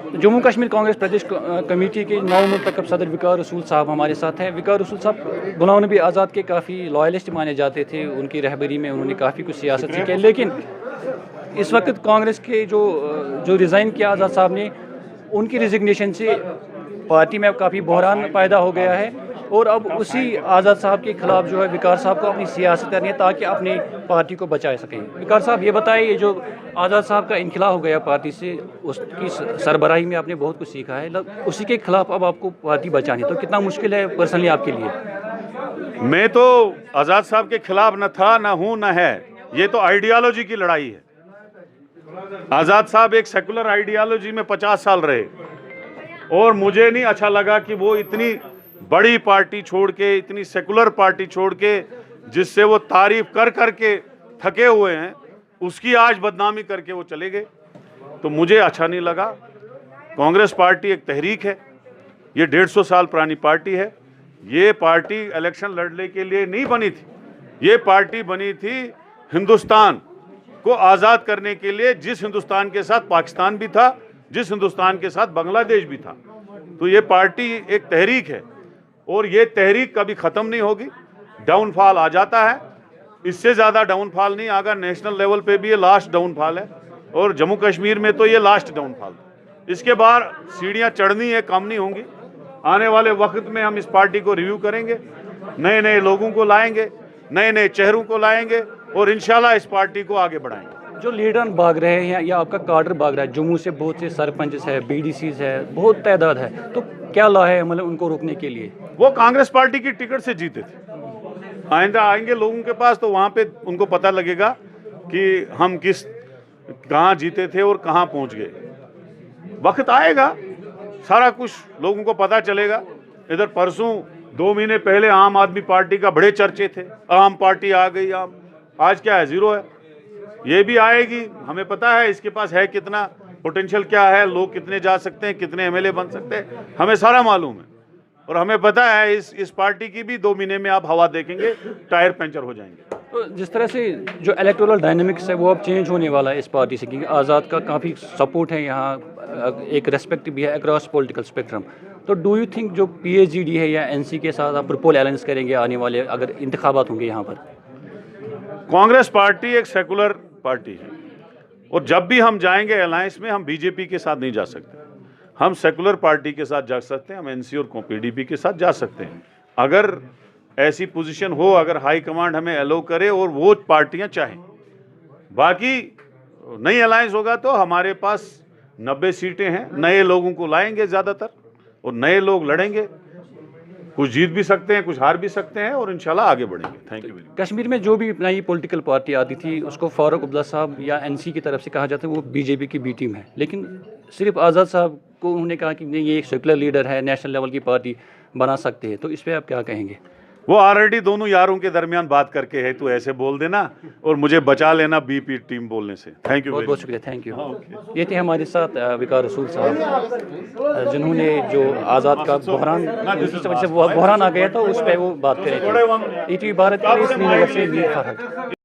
जम्मू कश्मीर कांग्रेस प्रदेश committee के नवमुंतखब सदर विकार रसूल साहब हमारे साथ हैं। विकार रसूल साहब गुलाम नबी आज़ाद के काफ़ी लॉयलिस्ट माने जाते थे, उनकी रहबरी में उन्होंने काफ़ी कुछ सियासत सीखी, लेकिन इस वक्त कांग्रेस के जो रिज़ाइन किया आज़ाद साहब ने, उनकी रिजिग्नेशन से पार्टी में अब काफ़ी बहरान पैदा हो गया है और अब उसी आज़ाद साहब के खिलाफ जो है विकार साहब को अपनी सियासत करनी है ताकि अपनी पार्टी को बचा सकें। विकार साहब ये बताइए, ये जो आज़ाद साहब का इनखिला हो गया पार्टी से, उसकी सरबराही में आपने बहुत कुछ सीखा है, उसी के खिलाफ अब आपको पार्टी बचानी, तो कितना मुश्किल है पर्सनली आपके लिए? मैं तो आज़ाद साहब के खिलाफ न था, न हूं, न है। ये तो आइडियोलॉजी की लड़ाई है। आज़ाद साहब एक सेकुलर आइडियोलॉजी में 50 साल रहे और मुझे नहीं अच्छा लगा कि वो इतनी बड़ी पार्टी छोड़ के, इतनी सेकुलर पार्टी छोड़ के, जिससे वो तारीफ कर कर के थके हुए हैं, उसकी आज बदनामी करके वो चले गए। तो मुझे अच्छा नहीं लगा। कांग्रेस पार्टी एक तहरीक है, ये 150 साल पुरानी पार्टी है। ये पार्टी इलेक्शन लड़ने के लिए नहीं बनी थी, ये पार्टी बनी थी हिंदुस्तान को आज़ाद करने के लिए, जिस हिंदुस्तान के साथ पाकिस्तान भी था, जिस हिंदुस्तान के साथ बांग्लादेश भी था। तो ये पार्टी एक तहरीक है और ये तहरीक कभी ख़त्म नहीं होगी। डाउनफॉल आ जाता है, इससे ज़्यादा डाउनफॉल नहीं आगा। नेशनल लेवल पे भी ये लास्ट डाउनफॉल है और जम्मू कश्मीर में तो ये लास्ट डाउनफॉल है। इसके बाद सीढ़ियाँ चढ़नी है, कम नहीं होंगी। आने वाले वक्त में हम इस पार्टी को रिव्यू करेंगे, नए नए लोगों को लाएंगे, नए नए चेहरों को लाएंगे और इंशाल्लाह इस पार्टी को आगे बढ़ाएंगे। जो लीडर भाग रहे हैं या आपका काडर भाग रहा है, जम्मू से बहुत से सरपंच है, बीडीसीज है, बहुत तादाद है, तो क्या ला है मतलब उनको रोकने के लिए? वो कांग्रेस पार्टी की टिकट से जीते थे। आइंदा आएंगे लोगों के पास तो वहाँ पे उनको पता लगेगा कि हम कहाँ जीते थे और कहाँ पहुँच गए। वक्त आएगा, सारा कुछ लोगों को पता चलेगा। इधर परसों 2 महीने पहले आम आदमी पार्टी का बड़े चर्चे थे, आम पार्टी आ गई, आम। आज क्या है? ज़ीरो है। ये भी आएगी, हमें पता है इसके पास है कितना पोटेंशियल, क्या है, लोग कितने जा सकते हैं, कितने एमएलए बन सकते हैं, हमें सारा मालूम है। और हमें पता है इस पार्टी की भी 2 महीने में आप हवा देखेंगे, टायर पंचर हो जाएंगे। तो जिस तरह से जो इलेक्टोरल डायनामिक्स है वो अब चेंज होने वाला है इस पार्टी से, क्योंकि आज़ाद का काफ़ी सपोर्ट है यहाँ, एक रेस्पेक्ट भी है अक्रॉस पॉलिटिकल स्पेक्ट्रम। तो डू यू थिंक जो पीएचडी है या एनसी के साथ आप प्रपोल अलायंस करेंगे आने वाले अगर इंतखाबात होंगे यहाँ पर? कांग्रेस पार्टी एक सेकुलर पार्टी है और जब भी हम जाएंगे अलायंस में, हम बीजेपी के साथ नहीं जा सकते। हम सेकुलर पार्टी के साथ जा सकते हैं, हम एनसी और पीडीपी के साथ जा सकते हैं अगर ऐसी पोजीशन हो, अगर हाई कमांड हमें अलो करे और वो पार्टियां चाहें। बाकी नई अलायंस होगा तो हमारे पास 90 सीटें हैं, नए लोगों को लाएंगे ज़्यादातर और नए लोग लड़ेंगे। कुछ जीत भी सकते हैं, कुछ हार भी सकते हैं और इंशाल्लाह आगे बढ़ेंगे। Thank you. कश्मीर में जो भी नई पॉलिटिकल पार्टी आती थी उसको फारूक अब्दुल्ला साहब या एनसी की तरफ से कहा जाता है वो बीजेपी की बी टीम है, लेकिन सिर्फ आज़ाद साहब को उन्होंने कहा कि नहीं, ये एक सेकुलर लीडर है, नेशनल लेवल की पार्टी बना सकते हैं। तो इस पर आप क्या कहेंगे? वो ऑलरेडी दोनों यारों के दरमियान बात करके है, तो ऐसे बोल देना और मुझे बचा लेना बीपी टीम बोलने से। थैंक यू, बहुत बहुत शुक्रिया, थैंक यू। ये थे हमारे साथ विकार रसूल साहब, जिन्होंने जो आज़ाद का बहरान, जिस वजह से वो बहरान आ गया था, उस पर वो बात करें। ईटीवी भारत के लिए श्रीनगर से मीर फरहत।